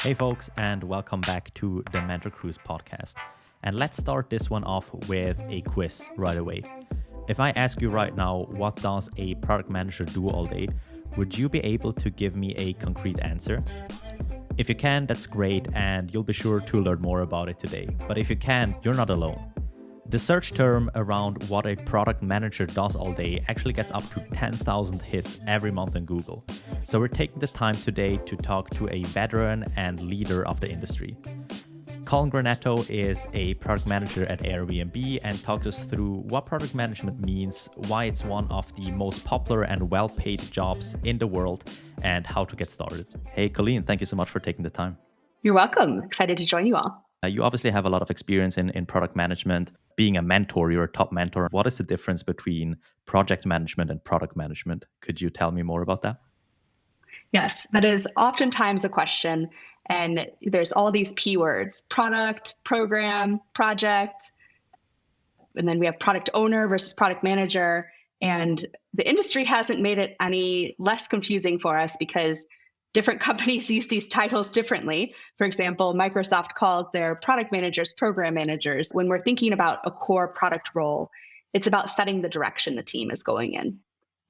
Hey folks, and welcome back to the MentorCruise podcast. And let's start this one off with a quiz right away. If I ask you right now, what does a product manager do all day? Would you be able to give me a concrete answer? If you can, that's great, and you'll be sure to learn more about it today. But if you can't, you're not alone. The search term around what a product manager does all day actually gets up to 10,000 hits every month in Google. So we're taking the time today to talk to a veteran and leader of the industry. Colleen Graneto is a product manager at Airbnb and talks us through what product management means, why it's one of the most popular and well-paid jobs in the world, and how to get started. Hey, Colleen, thank you so much for taking the time. You're welcome. Excited to join you all. You obviously have a lot of experience in product management. Being a mentor, you're a top mentor. What is the difference between project management and product management? Could you tell me more about that? Yes, that is oftentimes a question. And there's all these P words: product, program, project. And then we have product owner versus product manager. And the industry hasn't made it any less confusing for us because different companies use these titles differently. For example, Microsoft calls their product managers program managers. When we're thinking about a core product role, it's about setting the direction the team is going in.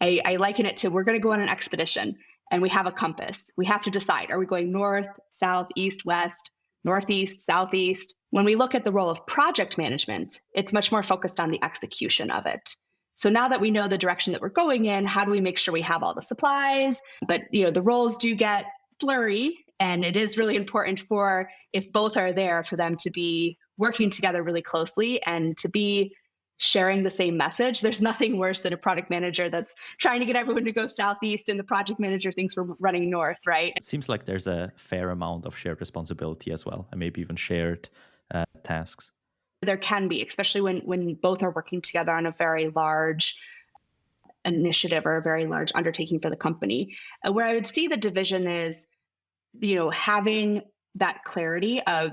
I liken it to, we're going to go on an expedition and we have a compass. We have to decide, are we going north, south, east, west, northeast, southeast? When we look at the role of project management, it's much more focused on the execution of it. So now that we know the direction that we're going in, how do we make sure we have all the supplies? But the roles do get blurry, and it is really important for, if both are there, for them to be working together really closely and to be sharing the same message. There's nothing worse than a product manager that's trying to get everyone to go southeast and the project manager thinks we're running north, right? It seems like there's a fair amount of shared responsibility as well, and maybe even shared tasks. There can be, especially when both are working together on a very large initiative or a very large undertaking for the company. Where I would see the division is, having that clarity of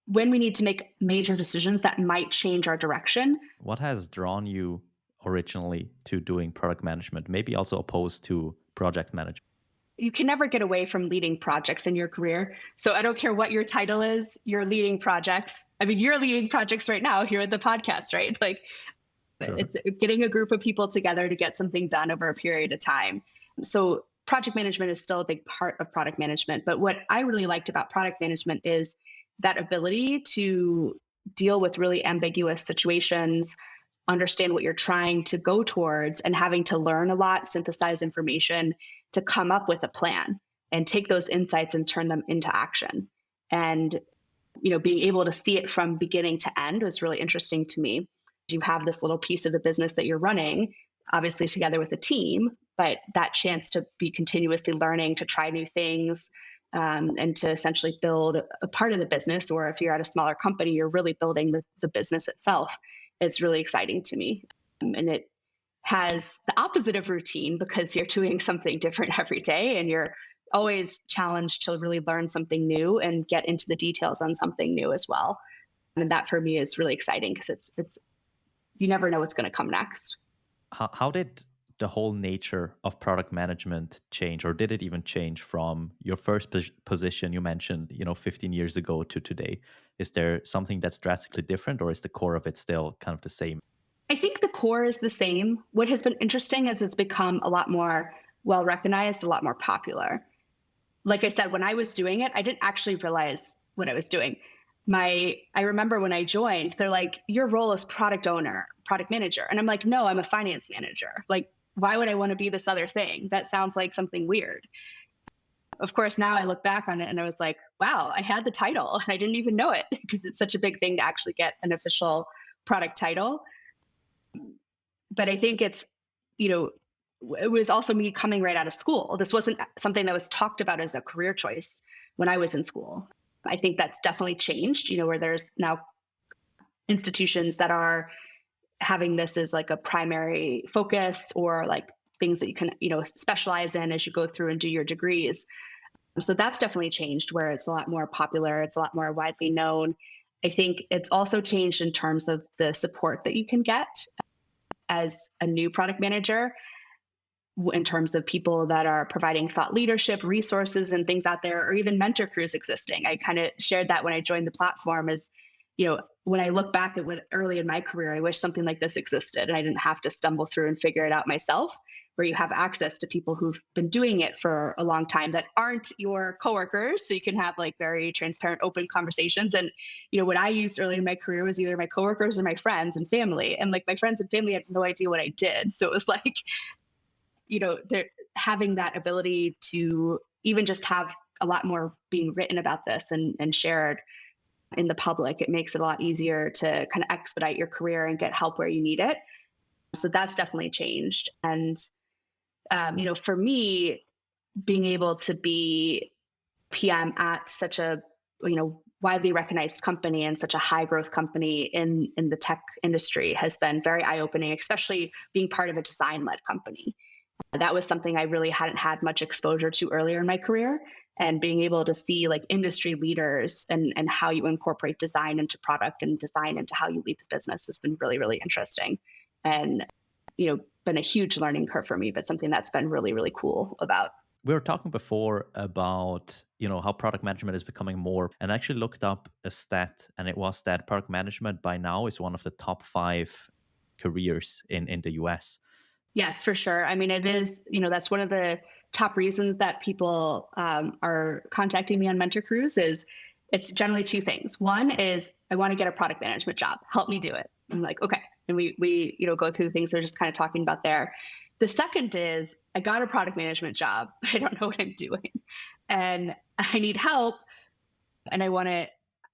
when we need to make major decisions that might change our direction. What has drawn you originally to doing product management, maybe also opposed to project management? You can never get away from leading projects in your career. So I don't care what your title is, you're leading projects. I mean, you're leading projects right now here at the podcast, right? Like, sure. It's getting a group of people together to get something done over a period of time. So project management is still a big part of product management. But what I really liked about product management is that ability to deal with really ambiguous situations, understand what you're trying to go towards, and having to learn a lot, synthesize information to come up with a plan and take those insights and turn them into action. And, being able to see it from beginning to end was really interesting to me. You have this little piece of the business that you're running, obviously together with a team, but that chance to be continuously learning, to try new things, and to essentially build a part of the business, or if you're at a smaller company, you're really building the business itself. It's really exciting to me. And it has the opposite of routine because you're doing something different every day and you're always challenged to really learn something new and get into the details on something new as well. And that for me is really exciting because it's you never know what's going to come next. How did the whole nature of product management change, or did it even change from your first position you mentioned, 15 years ago to today? Is there something that's drastically different, or is the core of it still kind of the same? I think the core is the same. What has been interesting is it's become a lot more well-recognized, a lot more popular. Like I said, when I was doing it, I didn't actually realize what I was doing. I remember when I joined, they're like, your role is product owner, product manager. And I'm like, no, I'm a finance manager. Like, why would I want to be this other thing? That sounds like something weird. Of course, now I look back on it and I was like, wow, I had the title and I didn't even know it because it's such a big thing to actually get an official product title. But I think it's, it was also me coming right out of school. This wasn't something that was talked about as a career choice when I was in school. I think that's definitely changed, where there's now institutions that are having this as like a primary focus, or like things that you can, specialize in as you go through and do your degrees. So that's definitely changed, where it's a lot more popular. It's a lot more widely known. I think it's also changed in terms of the support that you can get as a new product manager. in terms of people that are providing thought leadership, resources, and things out there, or even MentorCruise existing. I kind of shared that when I joined the platform is, when I look back at what early in my career, I wish something like this existed and I didn't have to stumble through and figure it out myself, where you have access to people who've been doing it for a long time that aren't your coworkers. So you can have like very transparent, open conversations. And, what I used early in my career was either my coworkers or my friends and family. And like my friends and family had no idea what I did. So it was like, they're having that ability to even just have a lot more being written about this and shared in the public. It makes it a lot easier to kind of expedite your career and get help where you need it. So that's definitely changed. And, for me, being able to be PM at such a, widely recognized company and such a high growth company in the tech industry has been very eye-opening, especially being part of a design-led company. That was something I really hadn't had much exposure to earlier in my career, and being able to see like industry leaders and how you incorporate design into product and design into how you lead the business has been really, really interesting. And, been a huge learning curve for me, but something that's been really, really cool about. We were talking before about, how product management is becoming more, and I actually looked up a stat, and it was that product management by now is one of the top 5 careers in the US. Yes, for sure. I mean, it is, that's one of the top reasons that people are contacting me on MentorCruise is it's generally 2 things. One is I want to get a product management job. Help me do it. I'm like, okay. And we go through the things we're just kind of talking about there. The second is I got a product management job. I don't know what I'm doing and I need help. And I want to,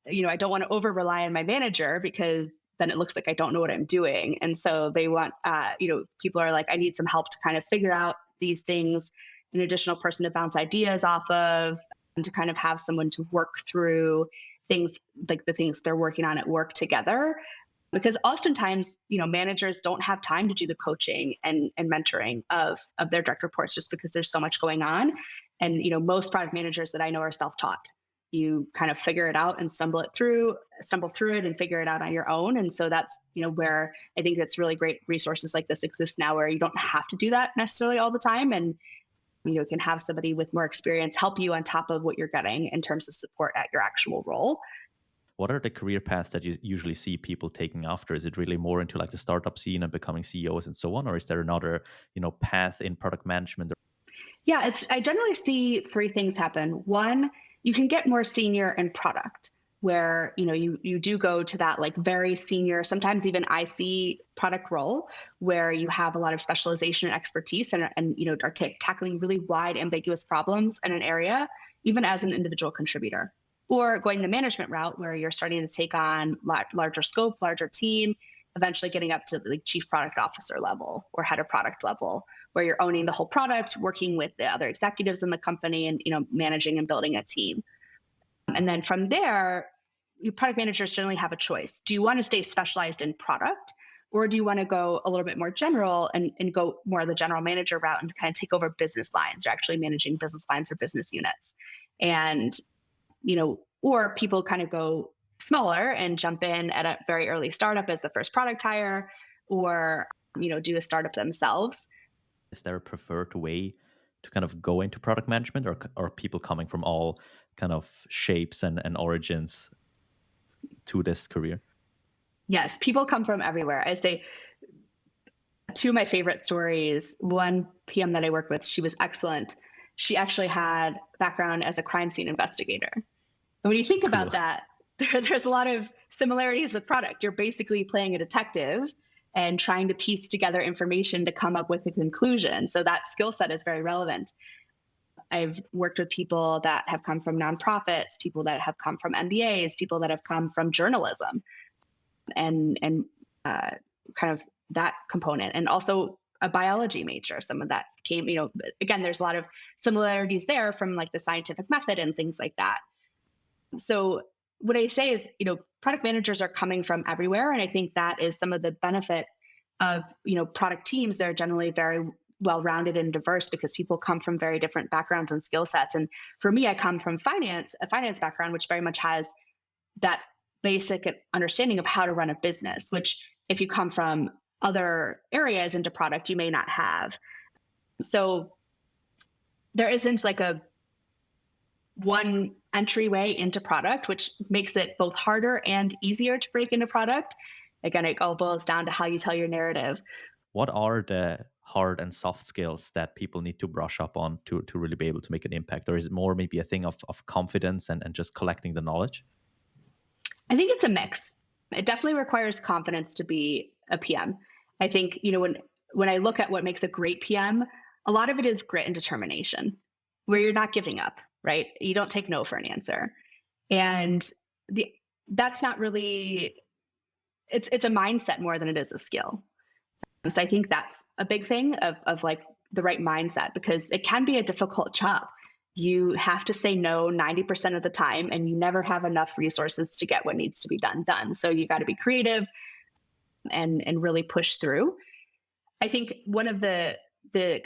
I don't want to over rely on my manager because then it looks like I don't know what I'm doing. And so they want, people are like, I need some help to kind of figure out these things, an additional person to bounce ideas off of, and to kind of have someone to work through things like the things they're working on at work together. Because oftentimes, managers don't have time to do the coaching and mentoring of their direct reports just because there's so much going on. And, most product managers that I know are self-taught. You kind of figure it out and stumble through it and figure it out on your own. And so that's, where I think that's really great resources like this exist now, where you don't have to do that necessarily all the time. And, can have somebody with more experience help you on top of what you're getting in terms of support at your actual role. What are the career paths that you usually see people taking after? Is it really more into like the startup scene and becoming CEOs and so on? Or is there another, path in product management? Yeah, I generally see 3 things happen. One, you can get more senior in product where, you do go to that like very senior, sometimes even IC product role where you have a lot of specialization and expertise and are tackling really wide, ambiguous problems in an area, even as an individual contributor. Or going the management route where you're starting to take on larger scope, larger team, eventually getting up to the chief product officer level or head of product level, where you're owning the whole product, working with the other executives in the company and, managing and building a team. And then from there, product managers generally have a choice. Do you want to stay specialized in product, or do you want to go a little bit more general and go more of the general manager route and kind of take over business lines or actually managing business lines or business units? And or people kind of go smaller and jump in at a very early startup as the first product hire, or, do a startup themselves. Is there a preferred way to kind of go into product management, or are people coming from all kind of shapes and origins to this career? Yes, people come from everywhere. I say 2 of my favorite stories, one PM that I worked with, she was excellent. She actually had background as a crime scene investigator. And when you think about that, there's a lot of similarities with product. You're basically playing a detective and trying to piece together information to come up with a conclusion. So that skill set is very relevant. I've worked with people that have come from nonprofits, people that have come from MBAs, people that have come from journalism and kind of that component, and also a biology major, someone that came, again, there's a lot of similarities there from like the scientific method and things like that. So what I say is, product managers are coming from everywhere. And I think that is some of the benefit of, product teams. They're generally very well-rounded and diverse because people come from very different backgrounds and skill sets. And for me, I come from a finance background, which very much has that basic understanding of how to run a business, which if you come from other areas into product, you may not have. So there isn't like a one entryway into product, which makes it both harder and easier to break into product. Again, it all boils down to how you tell your narrative. What are the hard and soft skills that people need to brush up on to really be able to make an impact? Or is it more maybe a thing of confidence and just collecting the knowledge? I think it's a mix. It definitely requires confidence to be a PM. I think, when I look at what makes a great PM, a lot of it is grit and determination, where you're not giving up, right? You don't take no for an answer. And the that's not really it's a mindset more than it is a skill. So I think that's a big thing of like the right mindset, because it can be a difficult job. You have to say no 90% of the time, and you never have enough resources to get what needs to be done. So you got to be creative and really push through. I think one of the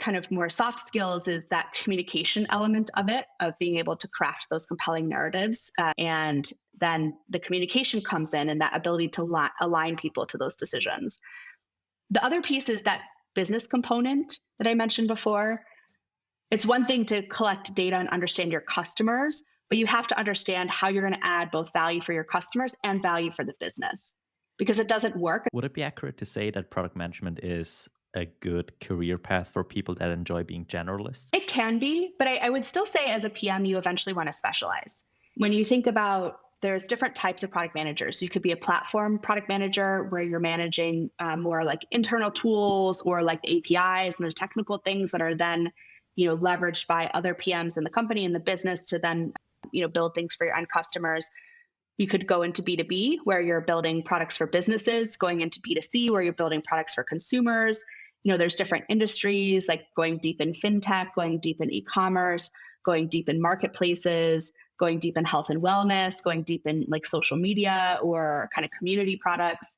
kind of more soft skills is that communication element of it, of being able to craft those compelling narratives. And then the communication comes in, and that ability to align people to those decisions. The other piece is that business component that I mentioned before. It's one thing to collect data and understand your customers, but you have to understand how you're going to add both value for your customers and value for the business, because it doesn't work. Would it be accurate to say that product management is a good career path for people that enjoy being generalists? It can be, but I would still say as a PM, you eventually want to specialize. When you think about, there's different types of product managers. You could be a platform product manager where you're managing more like internal tools or like the APIs and those technical things that are then, leveraged by other PMs in the company and the business to then, build things for your end customers. You could go into B2B where you're building products for businesses, going into B2C where you're building products for consumers. There's different industries, like going deep in fintech, going deep in e-commerce, going deep in marketplaces, going deep in health and wellness, going deep in like social media or kind of community products.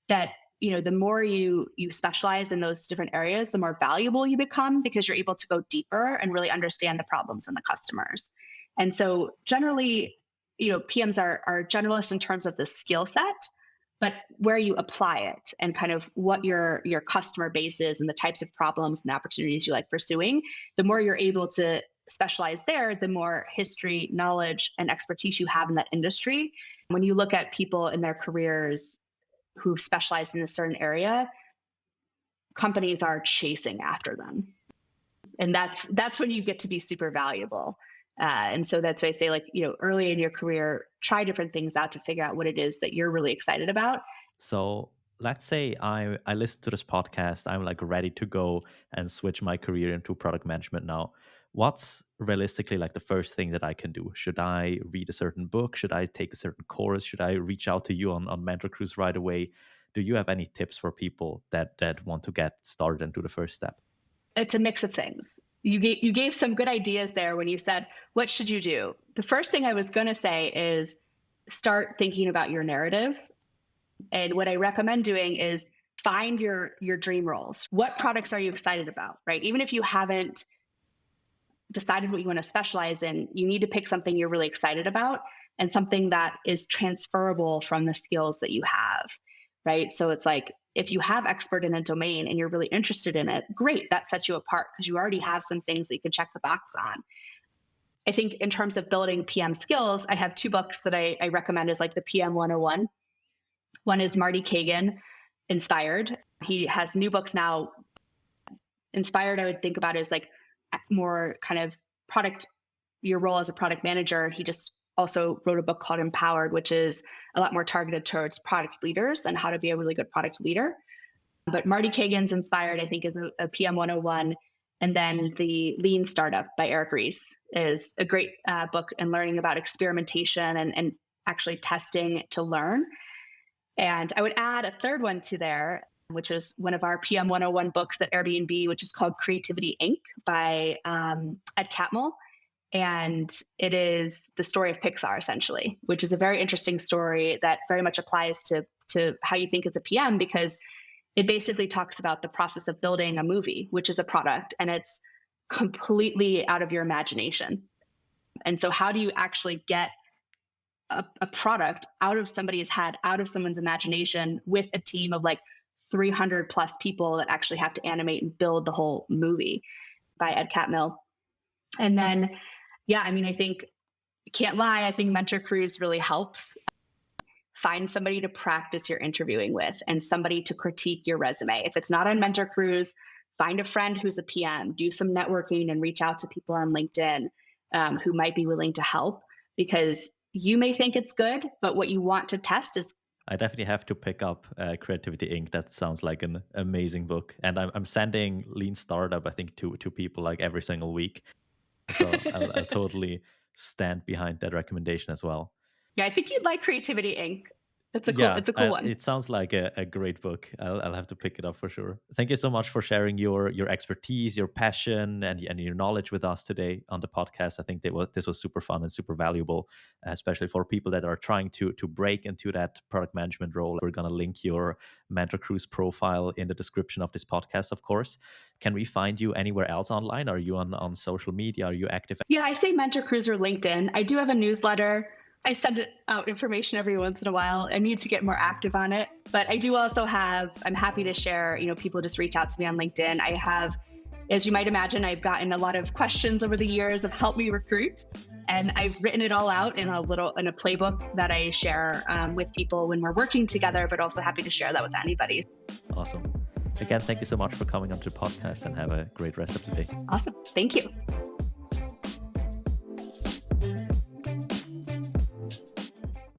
That, the more you specialize in those different areas, the more valuable you become, because you're able to go deeper and really understand the problems and the customers. And so generally, PMs are generalists in terms of the skill set, but where you apply it and kind of what your customer base is and the types of problems and opportunities you like pursuing, the more you're able to specialize there, the more history, knowledge, and expertise you have in that industry. When you look at people in their careers who've specialized in a certain area, companies are chasing after them. And that's when you get to be super valuable. And so that's why I say, like, early in your career, try different things out to figure out what it is that you're really excited about. So let's say I listen to this podcast, I'm like ready to go and switch my career into product management now. What's realistically like the first thing that I can do? Should I read a certain book? Should I take a certain course? Should I reach out to you on MentorCruise right away? Do you have any tips for people that want to get started and do the first step? It's a mix of things. You gave some good ideas there when you said, what should you do? The first thing I was going to say is start thinking about your narrative. And what I recommend doing is find your dream roles. What products are you excited about, right? Even if you haven't decided what you want to specialize in, you need to pick something you're really excited about and something that is transferable from the skills that you have, right? So it's like, if you have expert in a domain and you're really interested in it, great, that sets you apart because you already have some things that you can check the box on. I think in terms of building PM skills, I have two books that I recommend as like the PM 101. One is Marty Kagan, Inspired. He has new books now. Inspired, I would think about as like more kind of product, your role as a product manager. He just also wrote a book called Empowered, which is a lot more targeted towards product leaders and how to be a really good product leader. But Marty Kagan's Inspired, I think, is a PM 101. And then the Lean Startup by Eric Ries is a great book in learning about experimentation and actually testing to learn. And I would add a third one to there, which is one of our PM 101 books at Airbnb, which is called Creativity Inc. by Ed Catmull. And it is the story of Pixar, essentially, which is a very interesting story that very much applies to how you think as a PM, because it basically talks about the process of building a movie, which is a product, and it's completely out of your imagination. And so how do you actually get a product out of somebody's head, out of someone's imagination, with a team of like 300 plus people that actually have to animate and build the whole movie? by Ed Catmull. And then, I think, can't lie, I think MentorCruise really helps. Find somebody to practice your interviewing with and somebody to critique your resume. If it's not on MentorCruise, find a friend who's a PM, do some networking and reach out to people on LinkedIn who might be willing to help, because you may think it's good, but what you want to test is. I definitely have to pick up Creativity Inc. That sounds like an amazing book. And I'm sending Lean Startup, I think, to people like every single week. So I'll totally stand behind that recommendation as well. Yeah, I think you'd like Creativity Inc. It's a cool one. It sounds like a great book. I'll have to pick it up for sure. Thank you so much for sharing your expertise, your passion, and your knowledge with us today on the podcast. I think this was super fun and super valuable, especially for people that are trying to break into that product management role. We're going to link your MentorCruise profile in the description of this podcast, of course. Can we find you anywhere else online? Are you on social media? Are you active? Yeah, I say MentorCruise or LinkedIn. I do have a newsletter. I send out information every once in a while. I need to get more active on it. But I do also I'm happy to share, people just reach out to me on LinkedIn. I have, as you might imagine, I've gotten a lot of questions over the years of help me recruit. And I've written it all out in a playbook that I share with people when we're working together, but also happy to share that with anybody. Awesome. Again, thank you so much for coming onto the podcast and have a great rest of the day. Awesome. Thank you.